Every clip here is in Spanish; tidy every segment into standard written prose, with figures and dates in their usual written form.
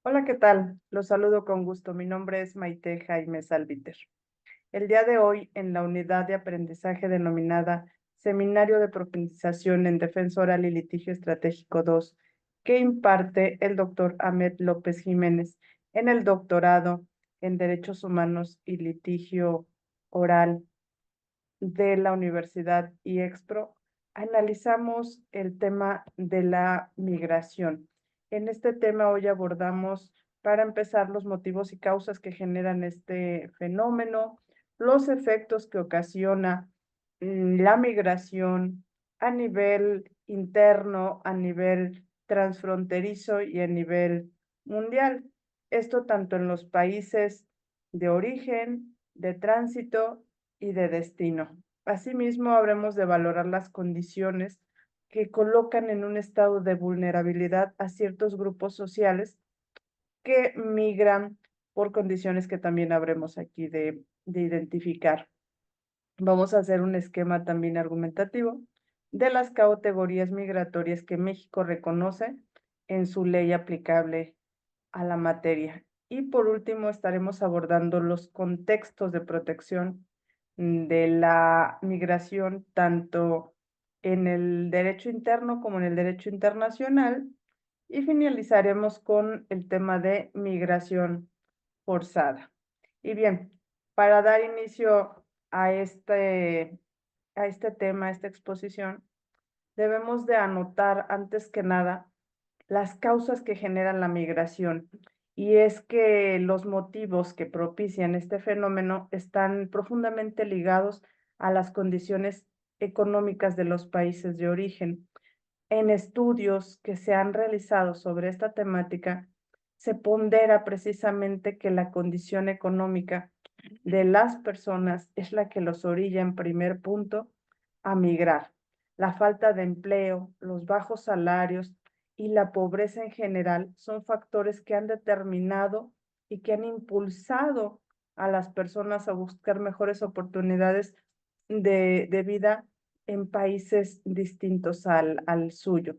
Hola, ¿qué tal? Los saludo con gusto. Mi nombre es Maite Jaime Salviter. El día de hoy, en la unidad de aprendizaje denominada Seminario de Profundización en Defensa Oral y Litigio Estratégico 2, que imparte el doctor Ahmed López Jiménez en el doctorado en Derechos Humanos y Litigio Oral de la Universidad IEXPRO, analizamos el tema de la migración. En este tema hoy abordamos, para empezar, los motivos y causas que generan este fenómeno, los efectos que ocasiona la migración a nivel interno, a nivel transfronterizo y a nivel mundial. Esto tanto en los países de origen, de tránsito y de destino. Asimismo, habremos de valorar las condiciones que colocan en un estado de vulnerabilidad a ciertos grupos sociales que migran por condiciones que también habremos aquí de identificar. Vamos a hacer un esquema también argumentativo de las categorías migratorias que México reconoce en su ley aplicable a la materia. Y por último, estaremos abordando los contextos de protección de la migración, tanto en el derecho interno como en el derecho internacional. Y finalizaremos con el tema de migración forzada. Y bien, para dar inicio a este tema, a esta exposición, debemos de anotar antes que nada las causas que generan la migración. Y es que los motivos que propician este fenómeno están profundamente ligados a las condiciones económicas de los países de origen. En estudios que se han realizado sobre esta temática, se pondera precisamente que la condición económica de las personas es la que los orilla en primer punto a migrar. La falta de empleo, los bajos salarios y la pobreza en general son factores que han determinado y que han impulsado a las personas a buscar mejores oportunidades de vida en países distintos al suyo.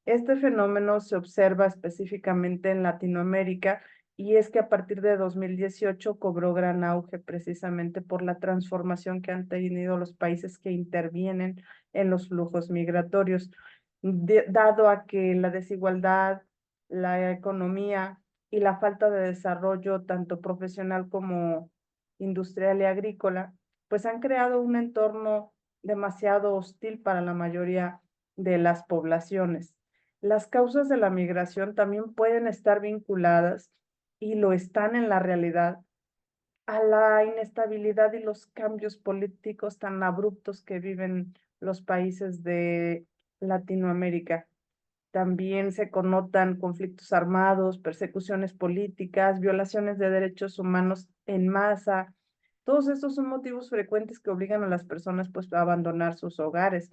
Este fenómeno se observa específicamente en Latinoamérica y es que a partir de 2018 cobró gran auge precisamente por la transformación que han tenido los países que intervienen en los flujos migratorios, dado a que la desigualdad, la economía y la falta de desarrollo tanto profesional como industrial y agrícola, pues han creado un entorno demasiado hostil para la mayoría de las poblaciones. Las causas de la migración también pueden estar vinculadas, y lo están en la realidad, a la inestabilidad y los cambios políticos tan abruptos que viven los países de Latinoamérica. También se connotan conflictos armados, persecuciones políticas, violaciones de derechos humanos en masa. Todos estos son motivos frecuentes que obligan a las personas pues, a abandonar sus hogares.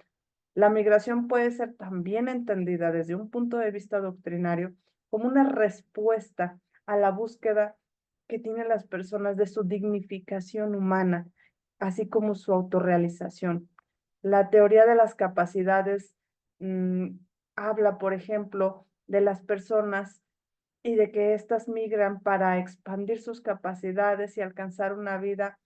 La migración puede ser también entendida desde un punto de vista doctrinario como una respuesta a la búsqueda que tienen las personas de su dignificación humana, así como su autorrealización. La teoría de las capacidades mmm, habla, por ejemplo, de las personas y de que éstas migran para expandir sus capacidades y alcanzar una vida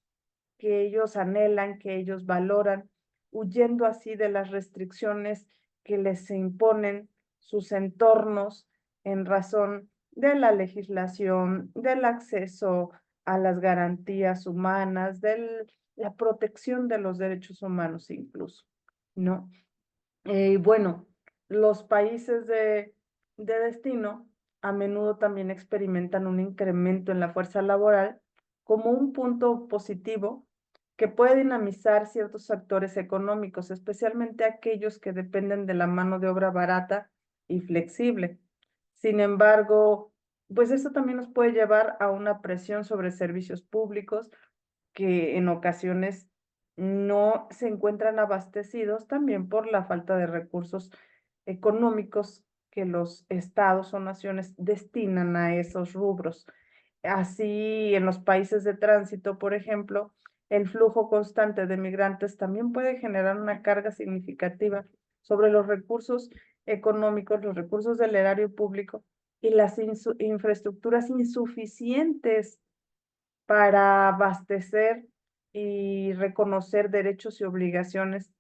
que ellos anhelan, que ellos valoran, huyendo así de las restricciones que les imponen sus entornos en razón de la legislación, del acceso a las garantías humanas, de la protección de los derechos humanos incluso, ¿no? Bueno, los países de destino a menudo también experimentan un incremento en la fuerza laboral como un punto positivo que puede dinamizar ciertos actores económicos, especialmente aquellos que dependen de la mano de obra barata y flexible. Sin embargo, pues eso también nos puede llevar a una presión sobre servicios públicos que en ocasiones no se encuentran abastecidos también por la falta de recursos económicos que los estados o naciones destinan a esos rubros. Así, en los países de tránsito, por ejemplo, el flujo constante de migrantes también puede generar una carga significativa sobre los recursos económicos, los recursos del erario público, y las infraestructuras insuficientes para abastecer y reconocer derechos y obligaciones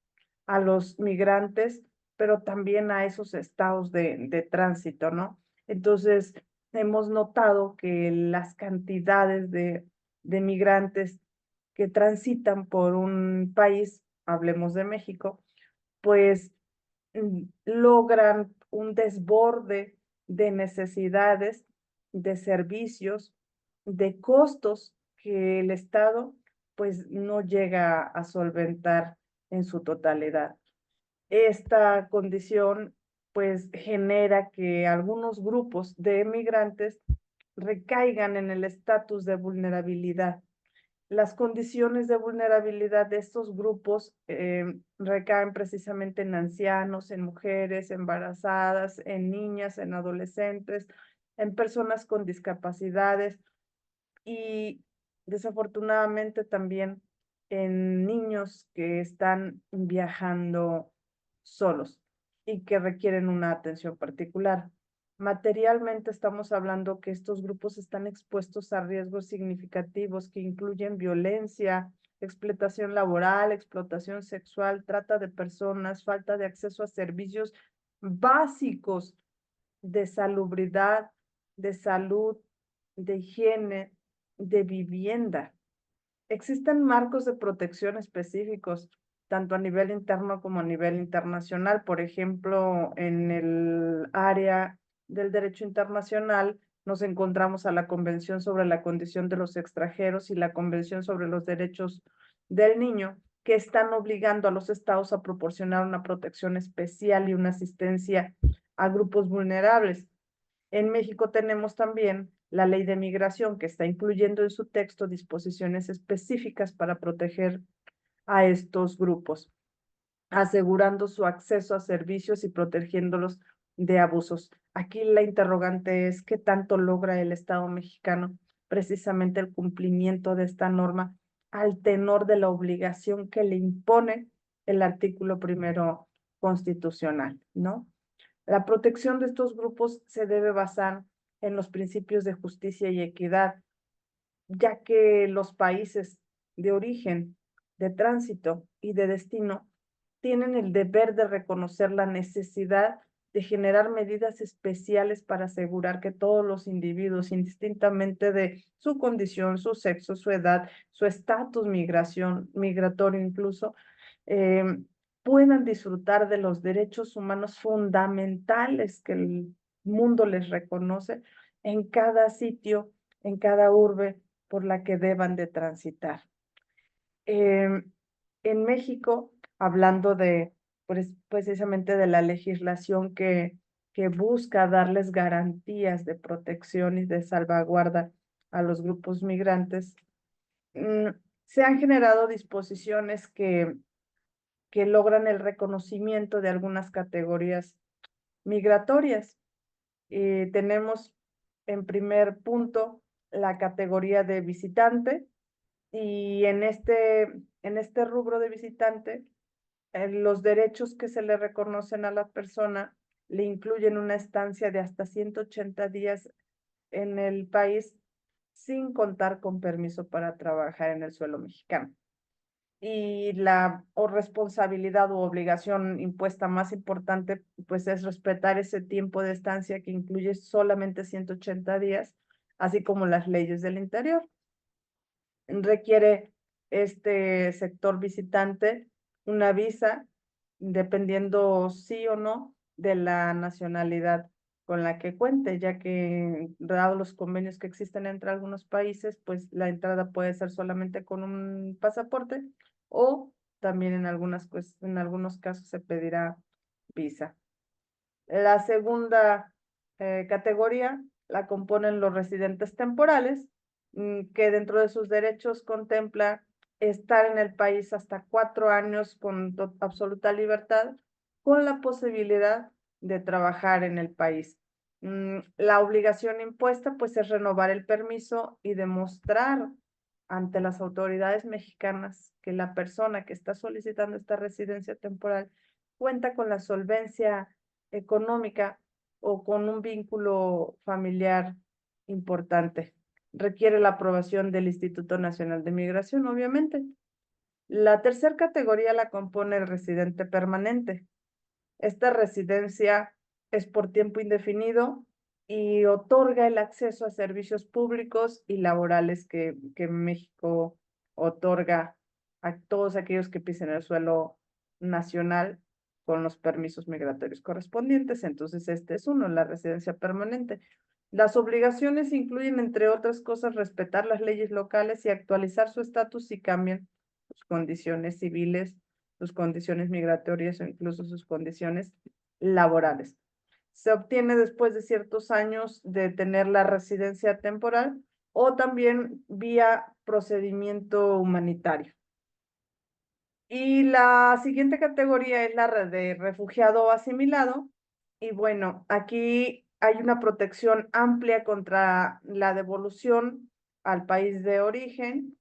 a los migrantes, pero también a esos estados de tránsito, ¿no? Entonces, hemos notado que las cantidades de migrantes que transitan por un país, hablemos de México, pues logran un desborde de necesidades, de servicios, de costos que el Estado pues no llega a solventar en su totalidad. Esta condición pues genera que algunos grupos de migrantes recaigan en el estatus de vulnerabilidad. Las condiciones de vulnerabilidad de estos grupos recaen precisamente en ancianos, en mujeres embarazadas, en niñas, en adolescentes, en personas con discapacidades y desafortunadamente también en niños que están viajando solos y que requieren una atención particular. Materialmente estamos hablando que estos grupos están expuestos a riesgos significativos que incluyen violencia, explotación laboral, explotación sexual, trata de personas, falta de acceso a servicios básicos de salubridad, de salud, de higiene, de vivienda. Existen marcos de protección específicos, tanto a nivel interno como a nivel internacional. Por ejemplo, en el área del derecho internacional nos encontramos a la Convención sobre la Condición de los Extranjeros y la Convención sobre los Derechos del Niño, que están obligando a los estados a proporcionar una protección especial y una asistencia a grupos vulnerables. En México tenemos también la ley de migración que está incluyendo en su texto disposiciones específicas para proteger a estos grupos, asegurando su acceso a servicios y protegiéndolos de abusos. Aquí la interrogante es qué tanto logra el Estado mexicano precisamente el cumplimiento de esta norma al tenor de la obligación que le impone el artículo primero constitucional, ¿no? La protección de estos grupos se debe basar en los principios de justicia y equidad, ya que los países de origen, de tránsito y de destino tienen el deber de reconocer la necesidad de generar medidas especiales para asegurar que todos los individuos, indistintamente de su condición, su sexo, su edad, su estatus migratorio incluso, eh, puedan disfrutar de los derechos humanos fundamentales que el mundo les reconoce en cada sitio, en cada urbe por la que deban de transitar. En México, hablando de precisamente de la legislación que busca darles garantías de protección y de salvaguarda a los grupos migrantes, mm, se han generado disposiciones que logran el reconocimiento de algunas categorías migratorias. Tenemos en primer punto la categoría de visitante y en este rubro de visitante, los derechos que se le reconocen a la persona le incluyen una estancia de hasta 180 días en el país sin contar con permiso para trabajar en el suelo mexicano. Y la responsabilidad u obligación impuesta más importante, pues es respetar ese tiempo de estancia que incluye solamente 180 días, así como las leyes del interior. Requiere este sector visitante una visa, dependiendo sí o no de la nacionalidad con la que cuente, ya que dados los convenios que existen entre algunos países, pues la entrada puede ser solamente con un pasaporte o también en algunos casos se pedirá visa. La segunda categoría la componen los residentes temporales, que dentro de sus derechos contempla estar en el país hasta 4 años con absoluta libertad, con la posibilidad de trabajar en el país. La obligación impuesta pues es renovar el permiso y demostrar ante las autoridades mexicanas que la persona que está solicitando esta residencia temporal cuenta con la solvencia económica o con un vínculo familiar importante. Requiere la aprobación del Instituto Nacional de Migración, obviamente. La tercera categoría la compone el residente permanente. Esta residencia es por tiempo indefinido y otorga el acceso a servicios públicos y laborales que México otorga a todos aquellos que pisen el suelo nacional con los permisos migratorios correspondientes. Entonces, este es uno, la residencia permanente. Las obligaciones incluyen, entre otras cosas, respetar las leyes locales y actualizar su estatus si cambian sus condiciones civiles, sus condiciones migratorias o incluso sus condiciones laborales. Se obtiene después de ciertos años de tener la residencia temporal o también vía procedimiento humanitario. Y la siguiente categoría es la de refugiado asimilado. Y bueno, aquí hay una protección amplia contra la devolución al país de origen.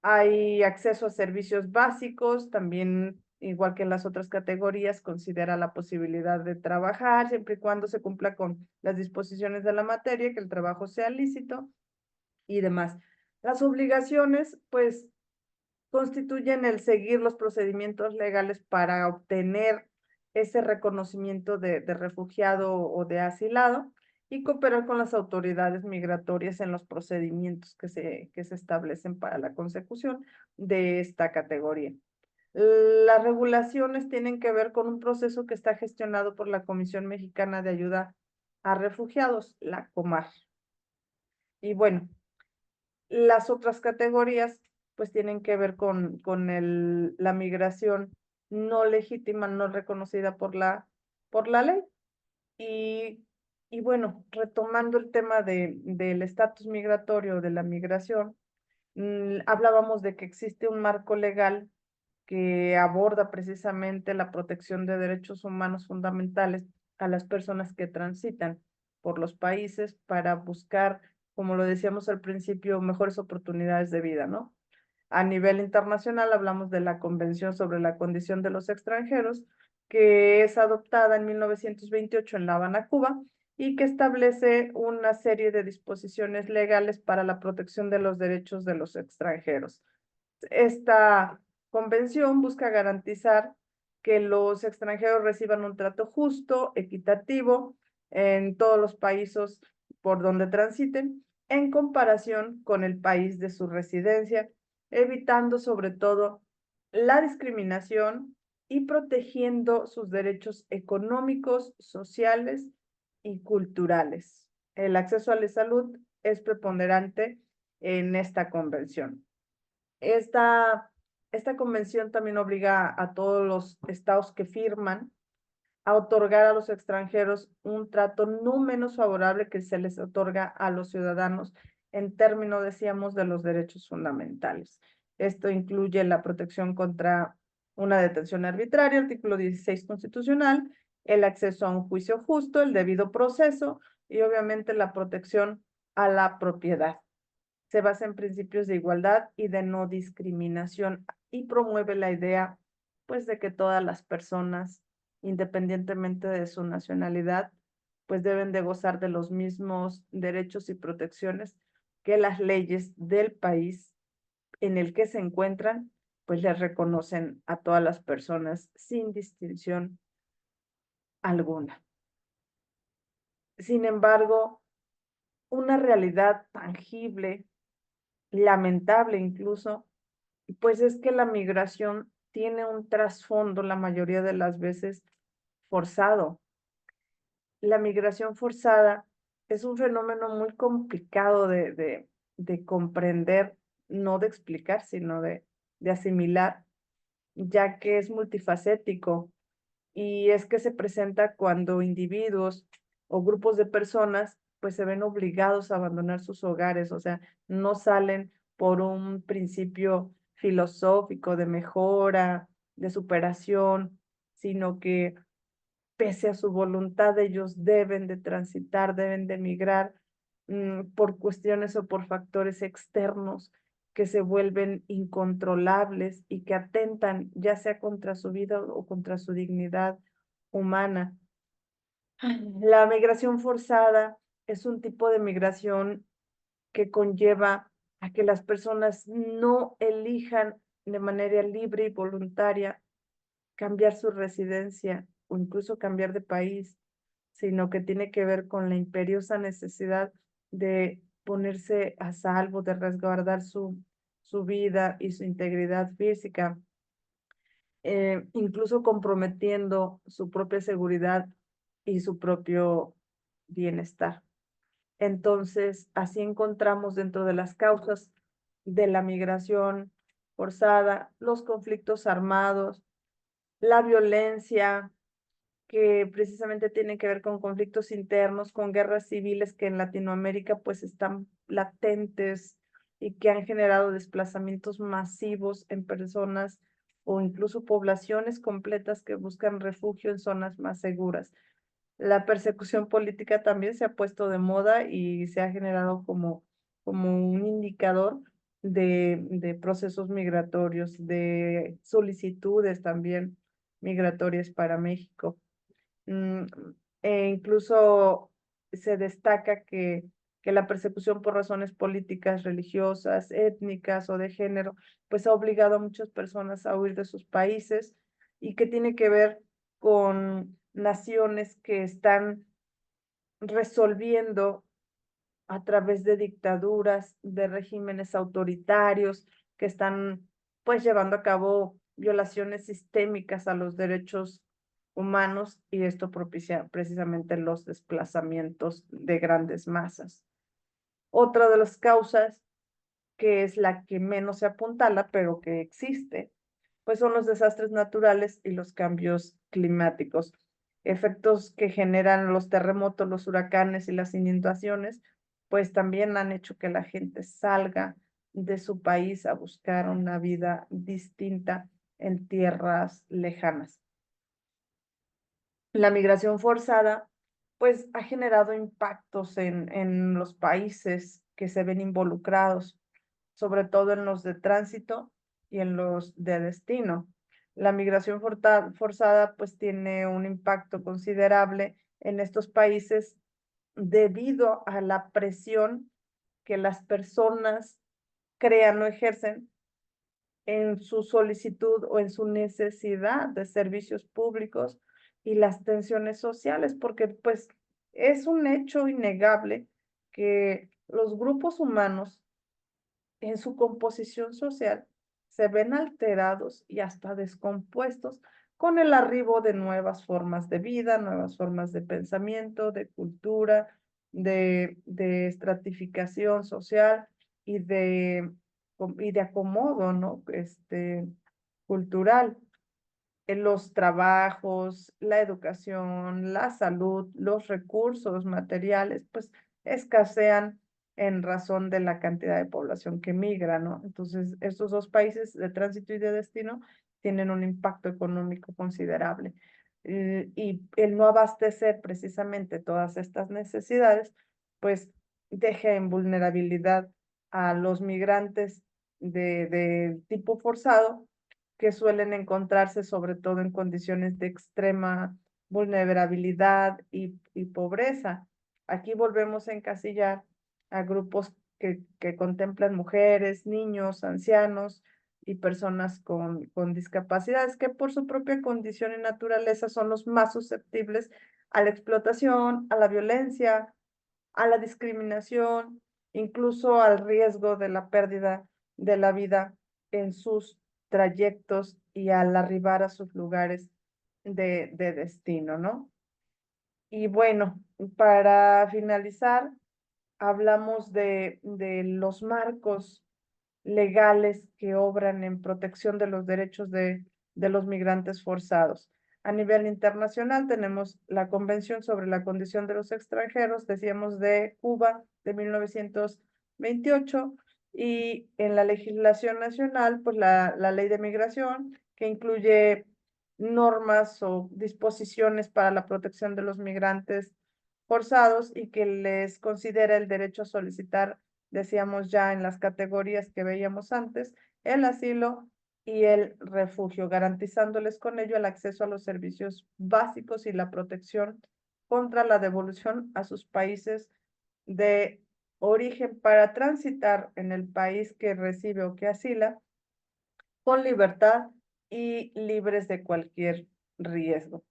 Hay acceso a servicios básicos, también, igual que en las otras categorías, considera la posibilidad de trabajar siempre y cuando se cumpla con las disposiciones de la materia, que el trabajo sea lícito y demás. Las obligaciones, pues, constituyen el seguir los procedimientos legales para obtener ese reconocimiento de refugiado o de asilado y cooperar con las autoridades migratorias en los procedimientos que se establecen para la consecución de esta categoría. Las regulaciones tienen que ver con un proceso que está gestionado por la Comisión Mexicana de Ayuda a Refugiados, la COMAR. Y bueno, las otras categorías pues tienen que ver con la migración no legítima, no reconocida por la ley. Y, y bueno, retomando el tema del estatus migratorio, de la migración, hablábamos de que existe un marco legal que aborda precisamente la protección de derechos humanos fundamentales a las personas que transitan por los países para buscar, como lo decíamos al principio, mejores oportunidades de vida, ¿no? A nivel internacional hablamos de la Convención sobre la Condición de los Extranjeros, que es adoptada en 1928 en La Habana, Cuba, y que establece una serie de disposiciones legales para la protección de los derechos de los extranjeros. Esta convención busca garantizar que los extranjeros reciban un trato justo, equitativo, en todos los países por donde transiten, en comparación con el país de su residencia, evitando sobre todo la discriminación y protegiendo sus derechos económicos, sociales y culturales. El acceso a la salud es preponderante en esta convención. Esta convención también obliga a todos los estados que firman a otorgar a los extranjeros un trato no menos favorable que se les otorga a los ciudadanos en términos, decíamos, de los derechos fundamentales. Esto incluye la protección contra una detención arbitraria, artículo 16 constitucional, el acceso a un juicio justo, el debido proceso y obviamente la protección a la propiedad. Se basa en principios de igualdad y de no discriminación y promueve la idea, pues, de que todas las personas, independientemente de su nacionalidad, pues deben de gozar de los mismos derechos y protecciones que las leyes del país en el que se encuentran, pues les reconocen a todas las personas sin distinción alguna. Sin embargo, una realidad tangible, lamentable incluso, pues es que la migración tiene un trasfondo la mayoría de las veces forzado. La migración forzada es un fenómeno muy complicado de comprender, no de explicar, sino de asimilar, ya que es multifacético y es que se presenta cuando individuos o grupos de personas pues se ven obligados a abandonar sus hogares, o sea, no salen por un principio filosófico de mejora, de superación, sino que pese a su voluntad ellos deben de transitar, deben de emigrar por cuestiones o por factores externos que se vuelven incontrolables y que atentan ya sea contra su vida o contra su dignidad humana. La migración forzada es un tipo de migración que conlleva a que las personas no elijan de manera libre y voluntaria cambiar su residencia o incluso cambiar de país, sino que tiene que ver con la imperiosa necesidad de ponerse a salvo, de resguardar su vida y su integridad física, incluso comprometiendo su propia seguridad y su propio bienestar. Entonces, así encontramos dentro de las causas de la migración forzada, los conflictos armados, la violencia, que precisamente tiene que ver con conflictos internos, con guerras civiles que en Latinoamérica pues están latentes y que han generado desplazamientos masivos en personas o incluso poblaciones completas que buscan refugio en zonas más seguras. La persecución política también se ha puesto de moda y se ha generado como un indicador de procesos migratorios, de solicitudes también migratorias para México. Mm, incluso se destaca que la persecución por razones políticas, religiosas, étnicas o de género, pues ha obligado a muchas personas a huir de sus países y que tiene que ver con naciones que están resolviendo a través de dictaduras, de regímenes autoritarios, que están pues llevando a cabo violaciones sistémicas a los derechos humanos y esto propicia precisamente los desplazamientos de grandes masas. Otra de las causas, que es la que menos se apuntala, pero que existe, pues son los desastres naturales y los cambios climáticos, efectos que generan los terremotos, los huracanes y las inundaciones, pues también han hecho que la gente salga de su país a buscar una vida distinta en tierras lejanas. La migración forzada, pues ha generado impactos en los países que se ven involucrados, sobre todo en los de tránsito y en los de destino. La migración forzada pues tiene un impacto considerable en estos países debido a la presión que las personas crean o ejercen en su solicitud o en su necesidad de servicios públicos y las tensiones sociales, porque pues es un hecho innegable que los grupos humanos en su composición social se ven alterados y hasta descompuestos con el arribo de nuevas formas de vida, nuevas formas de pensamiento, de cultura, de estratificación social y de acomodo, ¿no? Cultural. En los trabajos, la educación, la salud, los recursos materiales, pues escasean en razón de la cantidad de población que migra, ¿no? Entonces, estos dos países de tránsito y de destino tienen un impacto económico considerable. Y el no abastecer precisamente todas estas necesidades, pues deja en vulnerabilidad a los migrantes de tipo forzado que suelen encontrarse sobre todo en condiciones de extrema vulnerabilidad y pobreza. Aquí volvemos a encasillar a grupos que contemplan mujeres, niños, ancianos y personas con discapacidades que por su propia condición y naturaleza son los más susceptibles a la explotación, a la violencia, a la discriminación, incluso al riesgo de la pérdida de la vida en sus trayectos y al arribar a sus lugares de destino, ¿no? Y bueno, para finalizar, hablamos de los marcos legales que obran en protección de los derechos de los migrantes forzados. A nivel internacional tenemos la Convención sobre la Condición de los Extranjeros, decíamos de Cuba de 1928, y en la legislación nacional, pues la Ley de Migración, que incluye normas o disposiciones para la protección de los migrantes forzados y que les considera el derecho a solicitar, decíamos ya en las categorías que veíamos antes, el asilo y el refugio, garantizándoles con ello el acceso a los servicios básicos y la protección contra la devolución a sus países de origen para transitar en el país que recibe o que asila con libertad y libres de cualquier riesgo.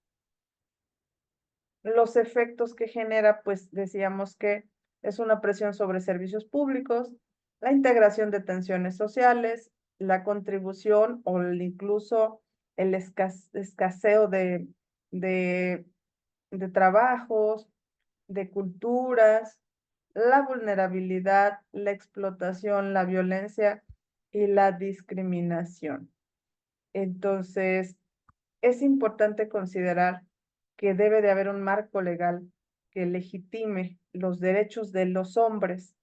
Los efectos que genera, pues decíamos que es una presión sobre servicios públicos, la integración de tensiones sociales, la contribución o incluso el escaseo de trabajos, de culturas, la vulnerabilidad, la explotación, la violencia y la discriminación. Entonces, es importante considerar que debe de haber un marco legal que legitime los derechos de los hombres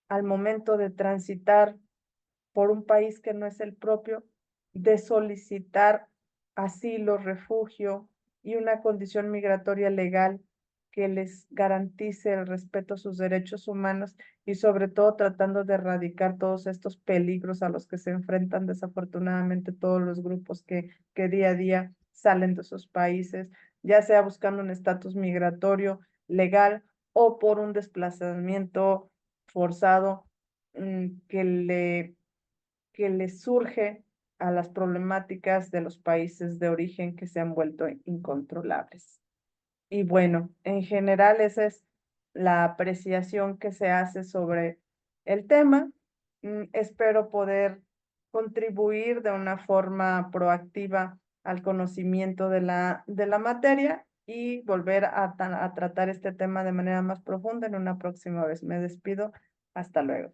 al momento de transitar por un país que no es el propio, de solicitar asilo, refugio y una condición migratoria legal que les garantice el respeto a sus derechos humanos y sobre todo tratando de erradicar todos estos peligros a los que se enfrentan desafortunadamente todos los grupos que día a día salen de sus países, ya sea buscando un estatus migratorio legal o por un desplazamiento forzado que le surge a las problemáticas de los países de origen que se han vuelto incontrolables. Y bueno, en general esa es la apreciación que se hace sobre el tema. Espero poder contribuir de una forma proactiva al conocimiento de la materia y volver a tratar este tema de manera más profunda en una próxima vez. Me despido. Hasta luego.